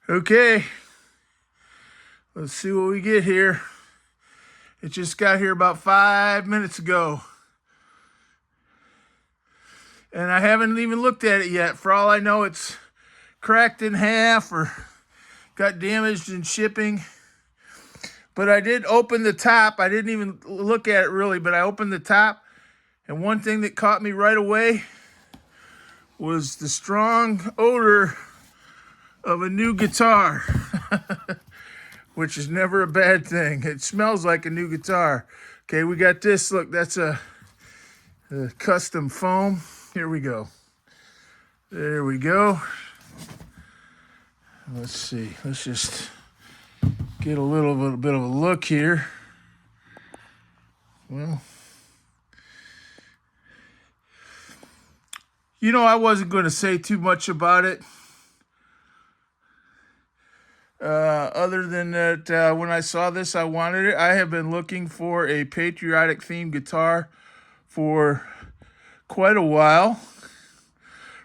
Okay, let's see what we get here. It just got here about 5 minutes ago. And I haven't even looked at it yet. For all I know, it's cracked in half or got damaged in shipping. But I did open the top. I didn't even look at it really, but I opened the top. And one thing that caught me right away was the strong odor of a new guitar, which is never a bad thing. It smells like a new guitar. Okay, we got this. Look, that's a custom foam. Here we go. There we go. Let's see. Let's just get a little bit of a look here. Well, you know, I wasn't going to say too much about it. Other than that, when I saw this, I wanted it. I have been looking for a patriotic themed guitar for quite a while,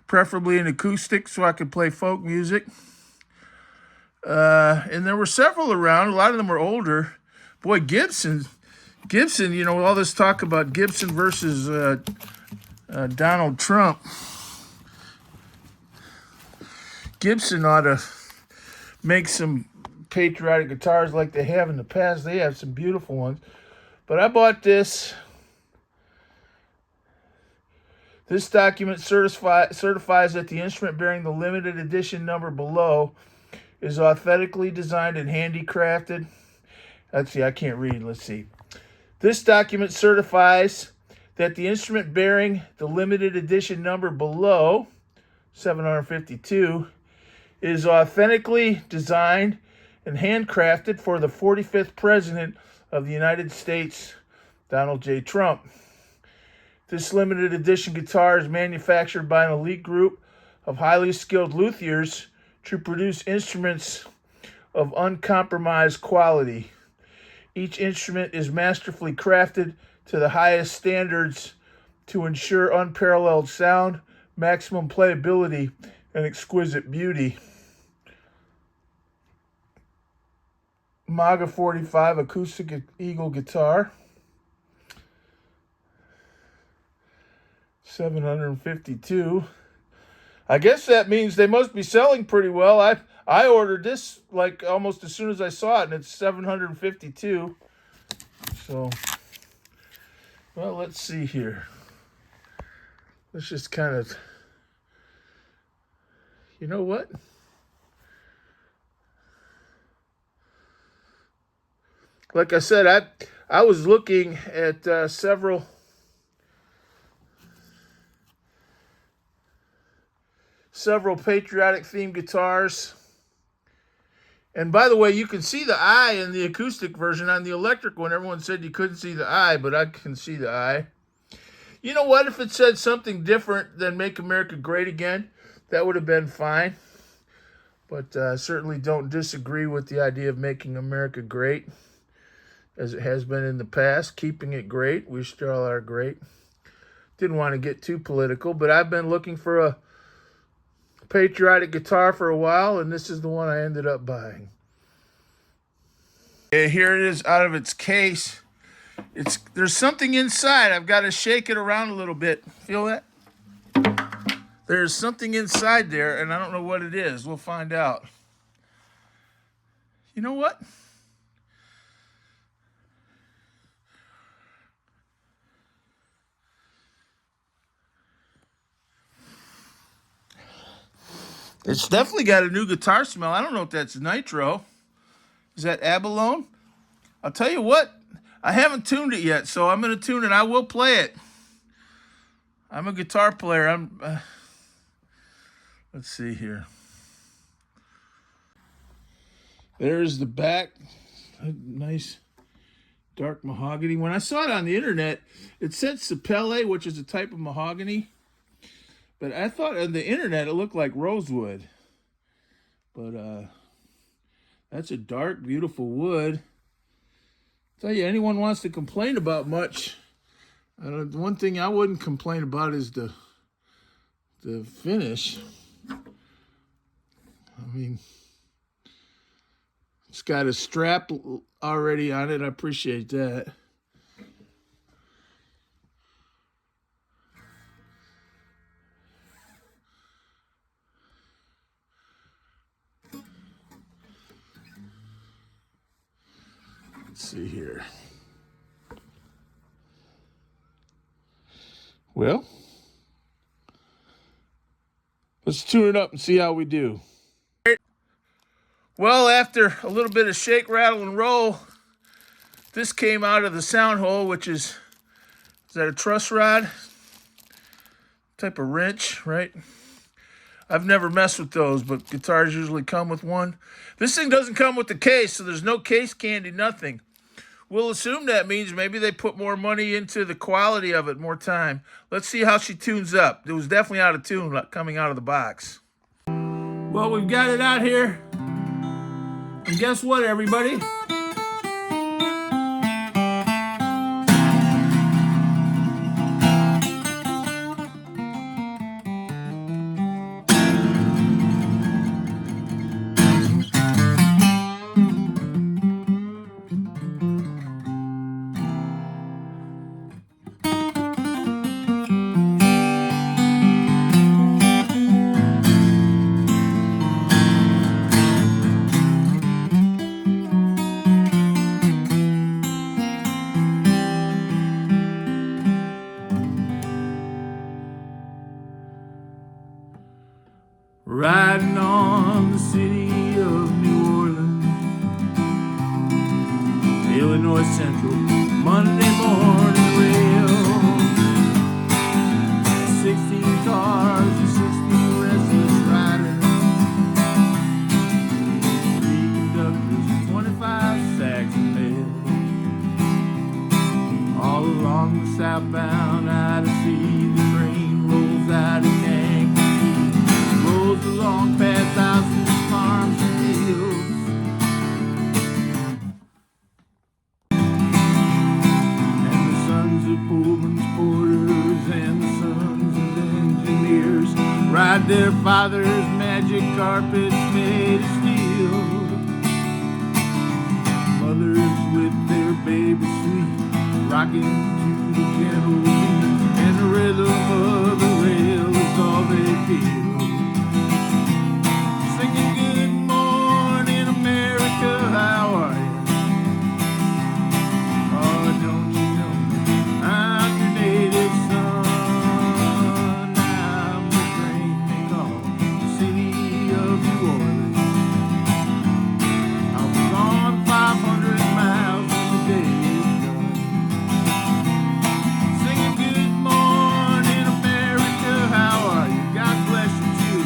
preferably an acoustic so I could play folk music. And there were several around. A lot of them were older. Boy, Gibson, you know, all this talk about Gibson versus Donald Trump. Gibson ought to make some patriotic guitars like they have in the past. They have some beautiful ones. But I bought this. This document certifies that the instrument bearing the limited edition number below is authentically designed and handicrafted. Let's see, I can't read. Let's see. This document certifies that the instrument bearing the limited edition number below, 752, is authentically designed and handcrafted for the 45th President of the United States, Donald J. Trump. This limited edition guitar is manufactured by an elite group of highly skilled luthiers to produce instruments of uncompromised quality. Each instrument is masterfully crafted to the highest standards to ensure unparalleled sound, maximum playability, and exquisite beauty. MAGA 45 Acoustic Eagle guitar. 752. I guess that means they must be selling pretty well. I ordered this like almost as soon as I saw it, and it's 752. So, well, let's see here. Let's just kind of, you know what? Like I said, I was looking at several patriotic themed guitars. And by the way, you can see the eye in the acoustic version. On the electric one, everyone said you couldn't see the eye, but I can see the eye. You know what? If it said something different than Make America Great Again, that would have been fine. But certainly don't disagree with the idea of making America great, as it has been in the past, keeping it great. We still are great. Didn't want to get too political, but I've been looking for a patriotic guitar for a while, and this is the one I ended up buying. Okay, here it is out of its case. There's something inside. I've got to shake it around a little bit. Feel that? There's something inside there, and I don't know what it is. We'll find out. You know what? It's definitely got a new guitar smell. I don't know if that's nitro. Is that abalone? I'll tell you what, I haven't tuned it yet, so I'm going to tune it. I will play it. I'm a guitar player. Let's see here. There's the back. Nice dark mahogany. When I saw it on the internet, it said sapele, which is a type of mahogany. But I thought on the internet it looked like rosewood. But that's a dark, beautiful wood. Tell you, anyone wants to complain about much, one thing I wouldn't complain about is the finish. I mean, It's got a strap already on it. I appreciate that. Let's see here. Well, let's tune it up and see how we do. Well, after a little bit of shake, rattle, and roll, this came out of the sound hole, which is that a truss rod? Type of wrench, right? I've never messed with those, but guitars usually come with one. This thing doesn't come with the case, so there's no case candy, nothing. We'll assume that means maybe they put more money into the quality of it, more time. Let's see how she tunes up. It was definitely out of tune coming out of the box. Well, we've got it out here. And guess what, everybody? Riding on the city of New Orleans, Illinois Central, Monday morning rail. 16 cars and 16 restless riders, 3 conductors and 25 sacks of mail. All along the southbound I-to-C, the train rolls out of Kankakee, along past houses, farms, and fields. And the sons of Pullman's porters and the sons of engineers ride their father's magic carpets made of steel. Mothers with their baby sweet, rocking to the gentle beat, and the rhythm of the rail is all they feel. Good morning, America, how are you? Oh, don't you know I'm your native son? I'm the train they call the city of New Orleans. I'll be gone 500 miles when the day is done. Singing good morning, America, how are you? God bless you too.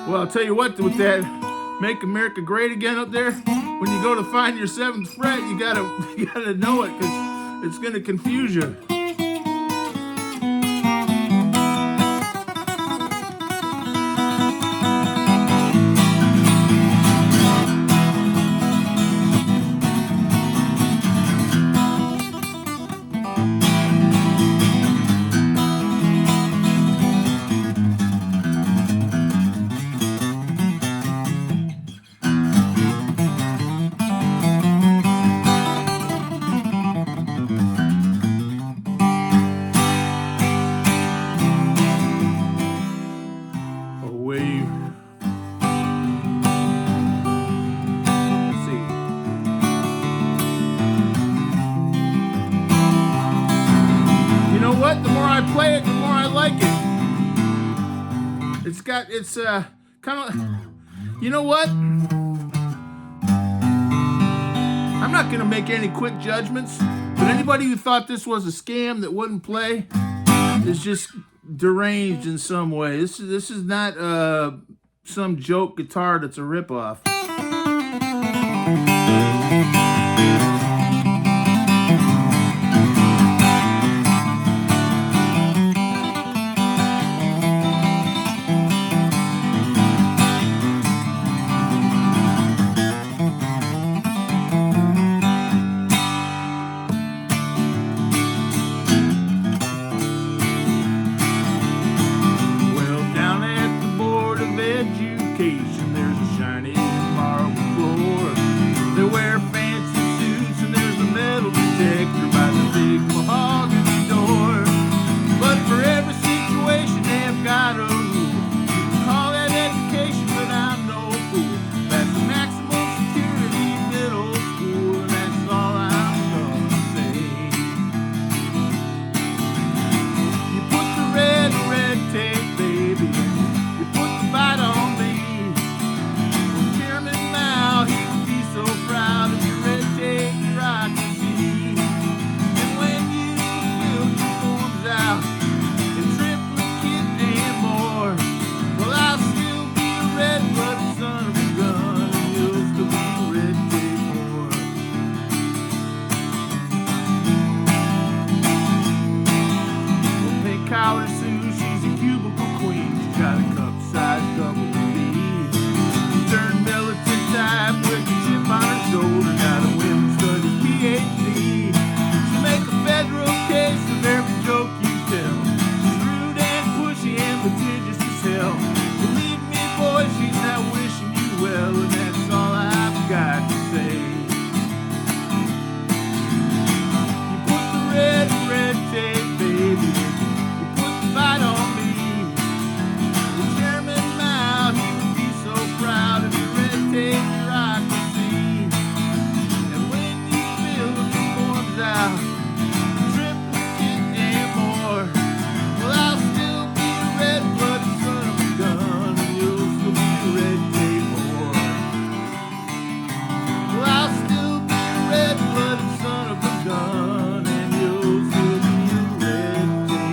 Well, I'll tell you what, with that "Make America Great Again" up there, when you go to find your 7th fret, you gotta know it, because it's gonna confuse you. What? The more I play it, the more I like it. It's kind of, you know what? I'm not going to make any quick judgments, but anybody who thought this was a scam that wouldn't play is just deranged in some way. This is not some joke guitar that's a ripoff. There's a shiny marble floor. They wear fancy suits and there's a metal detector by the big mahogany door. But for every situation they've got a rule. You can call that education, but I'm no fool. That's the maximum security middle school, and that's all I'm gonna say. You put the red tape, baby. You put the bite on me. Collar Sue, she's a cubicle queen. She's got a cup-sized double D. Stern militant type with a chip on her shoulder. Got a women's studies PhD. She'll make a federal case of every joke you tell. She's rude and pushy and litigious as hell. Believe me, boy, she's not wishing you well, and that's all I've got to say. You put the red tape, baby. Fight on me. The chairman Mao, he would be so proud of your red tape bureaucracy. And when you fill the forms out, triplicate and more, well, I'll still be a red-blooded son of a gun, and you'll still be a red tape whore. Well, I'll still be a red-blooded son of a gun, and you'll still be a red tape.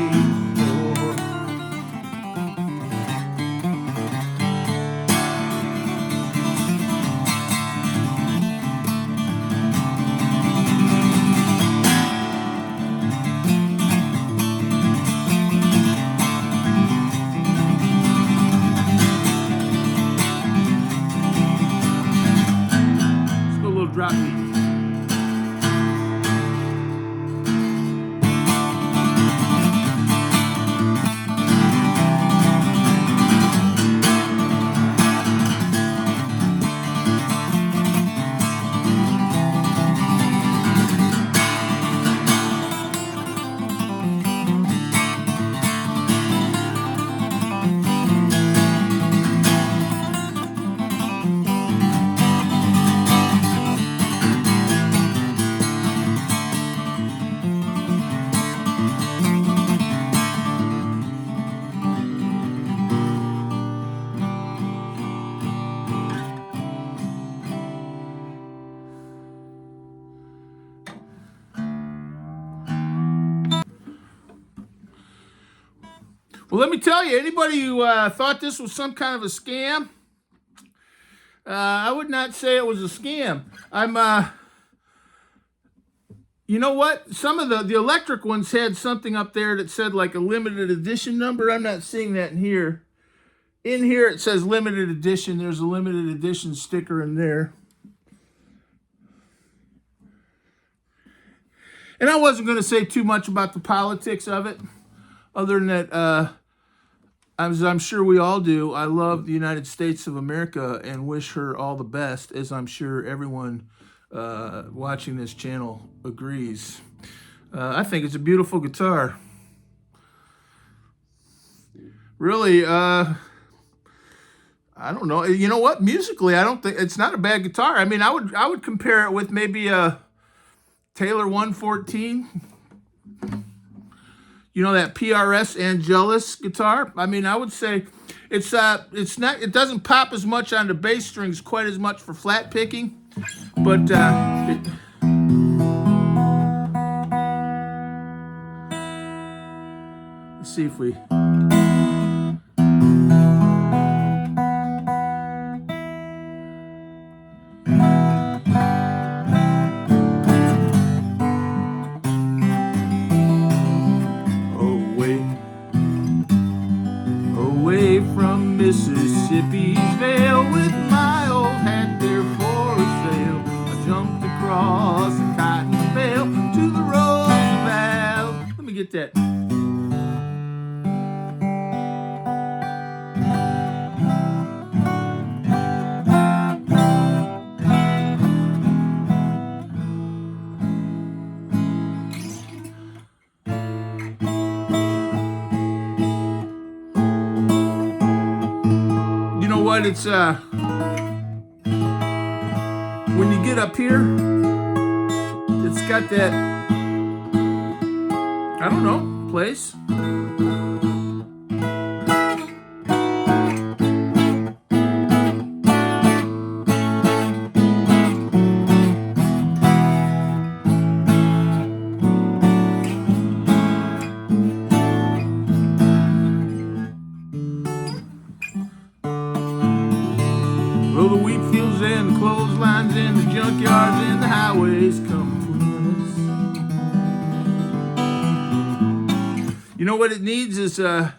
Drop beat. Well, let me tell you, anybody who thought this was some kind of a scam, I would not say it was a scam. You know what? Some of the electric ones had something up there that said like a limited edition number. I'm not seeing that in here. In here it says limited edition. There's a limited edition sticker in there. And I wasn't going to say too much about the politics of it, other than that, as I'm sure we all do, I love the United States of America and wish her all the best, as I'm sure everyone watching this channel agrees. I think it's a beautiful guitar. Really, I don't know. You know what? Musically, I don't think it's not a bad guitar. I mean, I would compare it with maybe a Taylor 114. You know, that PRS Angelus guitar? I mean, I would say it's not, it doesn't pop as much on the bass strings, quite as much for flat picking, but let's see if we from Mississippi's Vale with my old hat there for a sail. I jumped across the cotton bale to the Roosevelt. Let me get that. You know what? It's when you get up here, it's got that, I don't know, place. Well, the wheat fields and the clotheslines and the junkyards and the highways come between us. You know what it needs is, I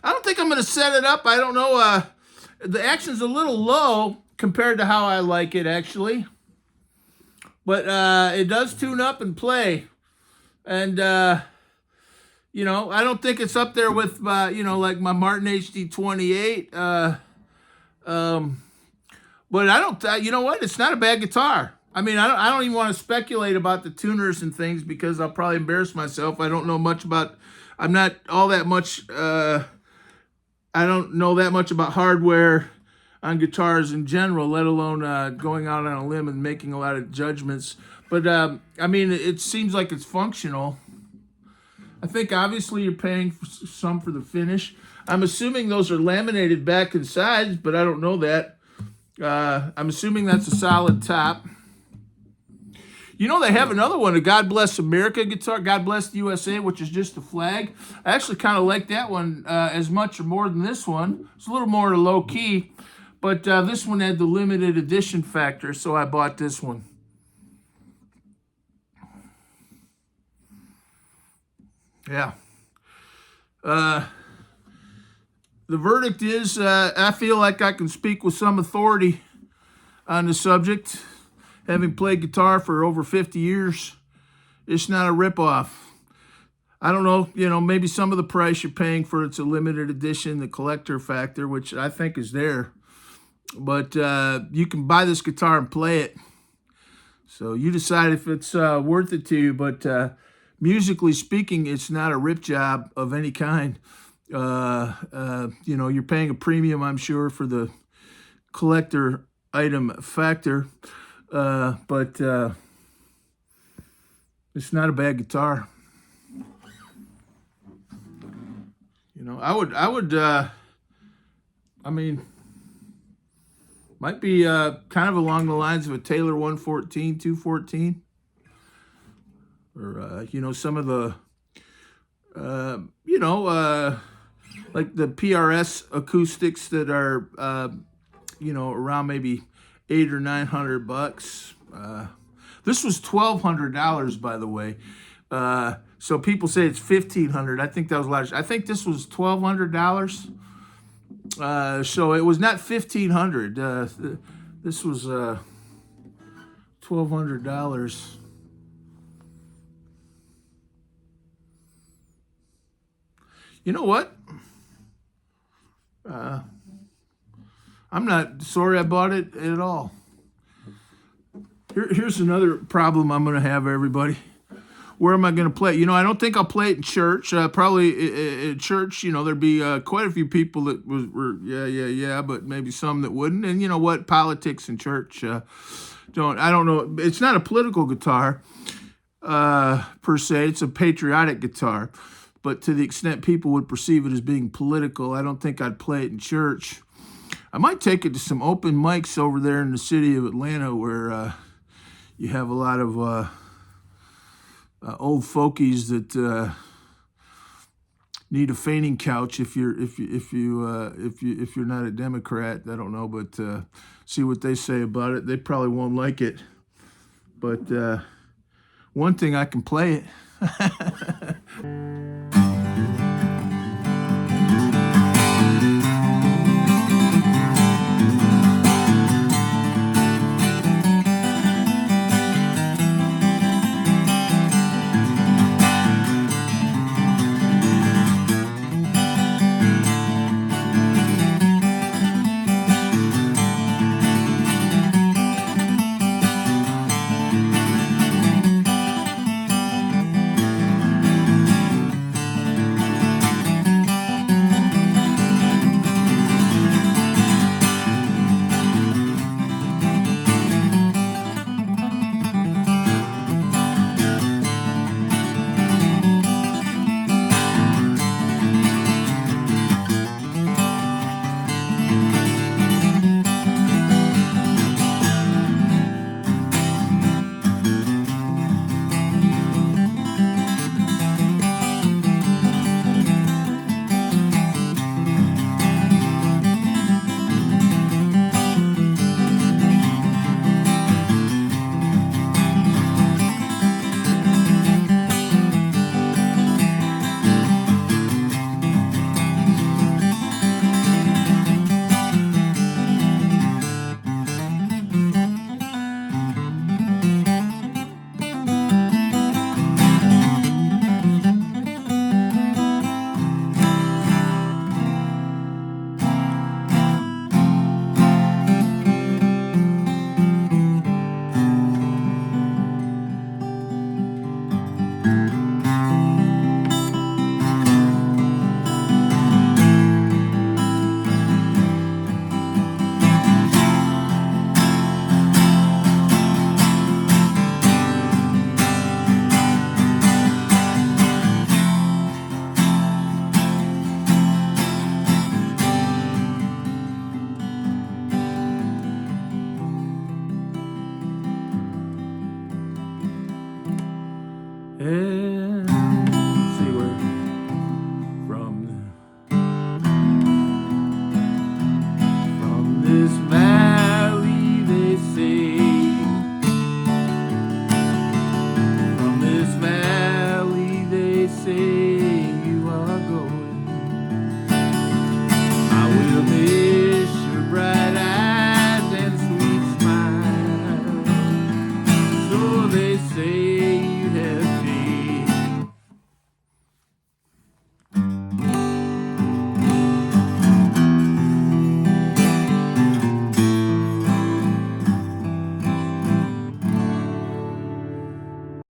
don't think I'm going to set it up. I don't know. The action's a little low compared to how I like it, actually. But it does tune up and play. And, you know, I don't think it's up there with, you know, like my Martin HD28. But I don't, you know what? It's not a bad guitar. I mean, I don't even want to speculate about the tuners and things because I'll probably embarrass myself. I don't know much about, I'm not all that much, I don't know that much about hardware on guitars in general, let alone going out on a limb and making a lot of judgments. But, I mean, it seems like it's functional. I think obviously you're paying some for the finish. I'm assuming those are laminated back and sides, but I don't know that. I'm assuming that's a solid top. You know, they have another one, a God Bless America guitar, God Bless the USA, which is just a flag. I actually kind of like that one as much or more than this one. It's a little more low key, but this one had the limited edition factor, so I bought this one. Yeah. The verdict is, I feel like I can speak with some authority on the subject. Having played guitar for over 50 years, it's not a ripoff. I don't know, you know, maybe some of the price you're paying for it's a limited edition, the collector factor, which I think is there. But you can buy this guitar and play it. So you decide if it's worth it to you. But musically speaking, it's not a rip job of any kind. You know, you're paying a premium, I'm sure, for the collector item factor, but it's not a bad guitar. You know, I would, I mean, might be kind of along the lines of a Taylor 114, 214, or you know, some of the, you know, like the PRS acoustics that are, you know, around maybe $800 or $900. This was $1,200, by the way. So people say it's $1,500. I think that was large. I think this was $1,200. So it was not $1,500. This was $1,200. You know what? I'm not sorry I bought it at all. Here's another problem I'm going to have, everybody. Where am I going to play it? You know, I don't think I'll play it in church. Probably at church, you know, there'd be quite a few people that were yeah, but maybe some that wouldn't. And you know what? Politics in church I don't know. It's not a political guitar per se. It's a patriotic guitar. But to the extent people would perceive it as being political, I don't think I'd play it in church. I might take it to some open mics over there in the city of Atlanta where you have a lot of old folkies that need a fainting couch if you're not a Democrat. I don't know, but see what they say about it. They probably won't like it. But one thing, I can play it.